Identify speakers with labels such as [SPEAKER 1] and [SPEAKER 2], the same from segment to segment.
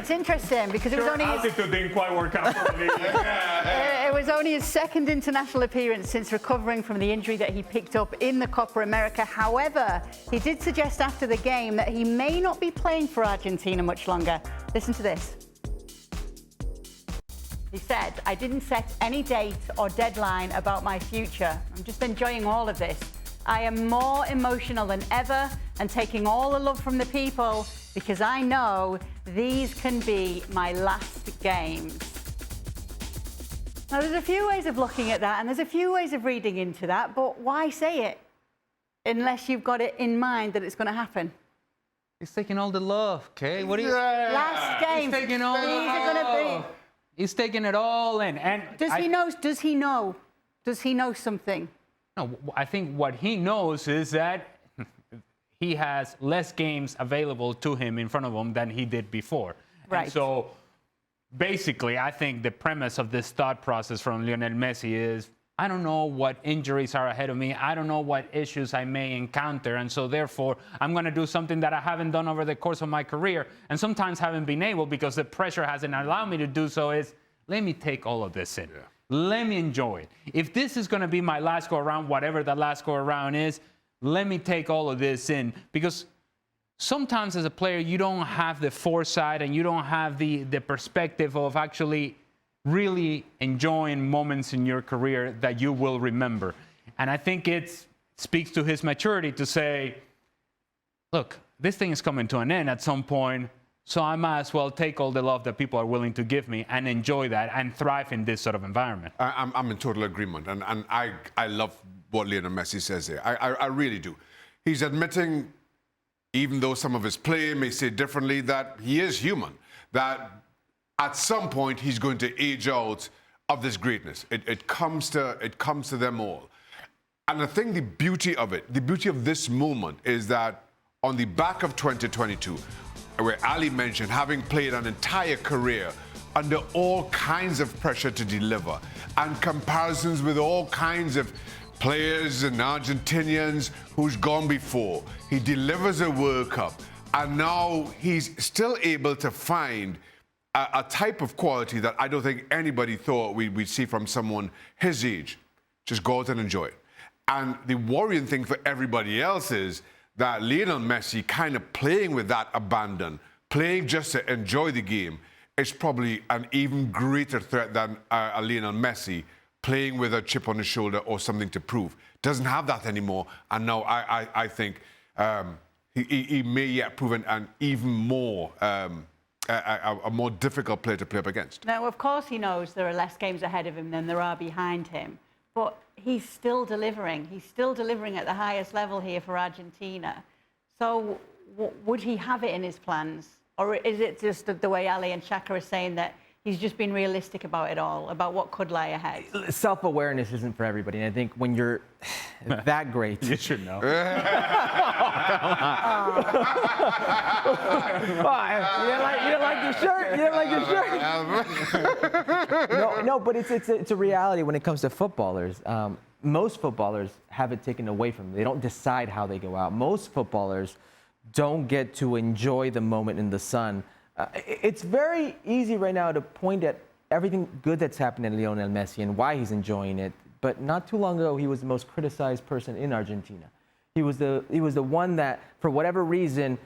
[SPEAKER 1] It's interesting because it was only
[SPEAKER 2] altitude didn't quite work out for me.
[SPEAKER 1] it was only his second international appearance since recovering from the injury that he picked up in the Copa America. However, he did suggest after the game that he may not be playing for Argentina much longer. Listen to this. He said, "I didn't set any date or deadline about my future. I'm just enjoying all of this. I am more emotional than ever and taking all the love from the people because I know these can be my last games." Now, there's a few ways of looking at that and there's a few ways of reading into that, but why say it unless you've got it in mind that it's going to happen?
[SPEAKER 3] He's taking all the love, okay? What do you...
[SPEAKER 1] Last game.
[SPEAKER 3] He's taking all the love. He's taking it all in. And
[SPEAKER 1] Does he know? Does he know something?
[SPEAKER 3] No, I think what he knows is that he has less games available to him in front of him than he did before.
[SPEAKER 1] Right.
[SPEAKER 3] And so basically, I think the premise of this thought process from Lionel Messi is, I don't know what injuries are ahead of me. I don't know what issues I may encounter. And so therefore, I'm going to do something that I haven't done over the course of my career and sometimes haven't been able because the pressure hasn't allowed me to do so is, let me take all of this in. Yeah. Let me enjoy it. If this is going to be my last go-around, whatever the last go-around is, let me take all of this in. Because sometimes as a player, you don't have the foresight and you don't have the perspective of actually really enjoying moments in your career that you will remember. And I think it speaks to his maturity to say, look, this thing is coming to an end at some point, so I might as well take all the love that people are willing to give me and enjoy that and thrive in this sort of environment.
[SPEAKER 4] I'm in total agreement. And I love what Lionel Messi says here. I really do. He's admitting, even though some of his play may say differently, that he is human, that at some point he's going to age out of this greatness. It comes to them all. And I think the beauty of it, the beauty of this moment is that on the back of 2022, where Ali mentioned having played an entire career under all kinds of pressure to deliver and comparisons with all kinds of players and Argentinians who's gone before. He delivers a World Cup and now he's still able to find a type of quality that I don't think anybody thought we'd see from someone his age. Just go out and enjoy it. And the worrying thing for everybody else is that Lionel Messi kind of playing with that abandon, playing just to enjoy the game, is probably an even greater threat than a Lionel Messi playing with a chip on his shoulder or something to prove. Doesn't have that anymore. And now I think he may yet prove an even more a more difficult player to play up against.
[SPEAKER 1] Now, of course, he knows there are less games ahead of him than there are behind him, but he's still delivering. He's still delivering at the highest level here for Argentina. So would he have it in his plans? Or is it just the way Ali and Shaka are saying that he's just been realistic about it all, about what could lie ahead?
[SPEAKER 5] Self-awareness isn't for everybody. And I think when you're that great...
[SPEAKER 3] You should know.
[SPEAKER 5] You didn't like your shirt? You didn't like your shirt? No, but it's a reality when it comes to footballers. Most footballers have it taken away from them. They don't decide how they go out. Most footballers don't get to enjoy the moment in the sun. It's very easy right now to point at everything good that's happened to Lionel Messi and why he's enjoying it. But not too long ago, he was the most criticized person in Argentina. He was the one that, for whatever reason,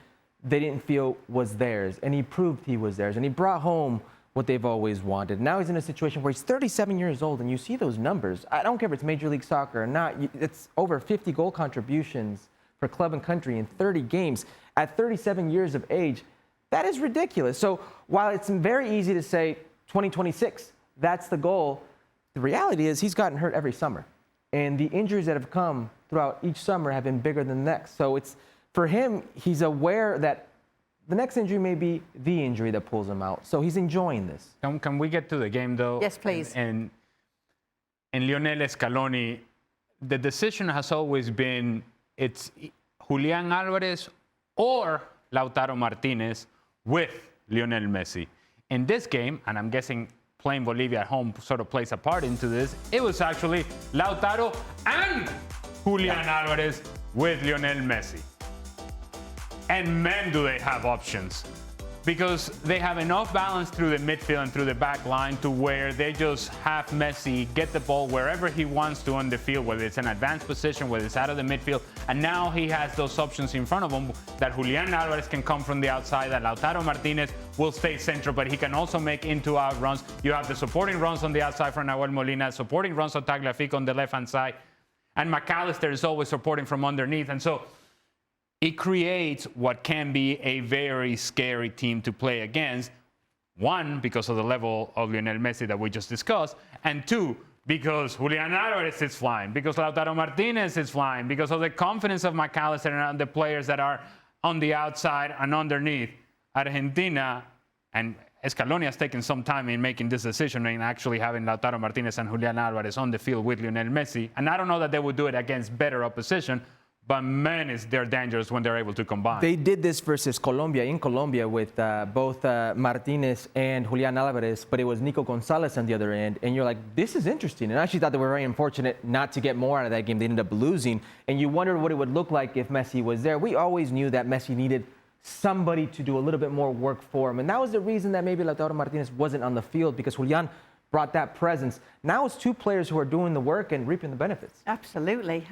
[SPEAKER 5] they didn't feel was theirs. And he proved he was theirs. And he brought home what they've always wanted. Now he's in a situation where he's 37 years old, and you see those numbers. I don't care if it's Major League Soccer or not. It's over 50 goal contributions for club and country in 30 games. At 37 years of age, that is ridiculous. So while it's very easy to say 2026, that's the goal, the reality is he's gotten hurt every summer. And the injuries that have come throughout each summer have been bigger than the next. So it's, for him, he's aware that the next injury may be the injury that pulls him out. So he's enjoying this.
[SPEAKER 3] Can we get to the game, though?
[SPEAKER 1] Yes, please.
[SPEAKER 3] And Lionel Scaloni, the decision has always been it's Julián Álvarez or Lautaro Martínez with Lionel Messi. In this game, and I'm guessing playing Bolivia at home sort of plays a part into this, it was actually Lautaro and Julián Álvarez with Lionel Messi. And man, do they have options. because they have enough balance through the midfield and through the back line to where they just have Messi get the ball wherever he wants to on the field, whether it's an advanced position, whether it's out of the midfield. And now he has those options in front of him that Julian Alvarez can come from the outside, that Lautaro Martinez will stay central, but he can also make into-out runs. You have the supporting runs on the outside from Nahuel Molina, supporting runs on Tagliafico on the left-hand side, and McAllister is always supporting from underneath. And so it creates what can be a very scary team to play against. One, because of the level of Lionel Messi that we just discussed, and two, because Julian Alvarez is flying, because Lautaro Martinez is flying, because of the confidence of McAllister and the players that are on the outside and underneath. Argentina, and Scaloni has taken some time in making this decision and actually having Lautaro Martinez and Julian Alvarez on the field with Lionel Messi. And I don't know that they would do it against better opposition, but man, they're dangerous when they're able to combine.
[SPEAKER 5] They did this versus Colombia, in Colombia, with both Martinez and Julian Alvarez, but it was Nico Gonzalez on the other end. And you're like, this is interesting. And I actually thought they were very unfortunate not to get more out of that game. They ended up losing. And you wondered what it would look like if Messi was there. We always knew that Messi needed somebody to do a little bit more work for him. And that was the reason that maybe Lautaro Martinez wasn't on the field, because Julian brought that presence. Now it's two players who are doing the work and reaping the benefits.
[SPEAKER 1] Absolutely.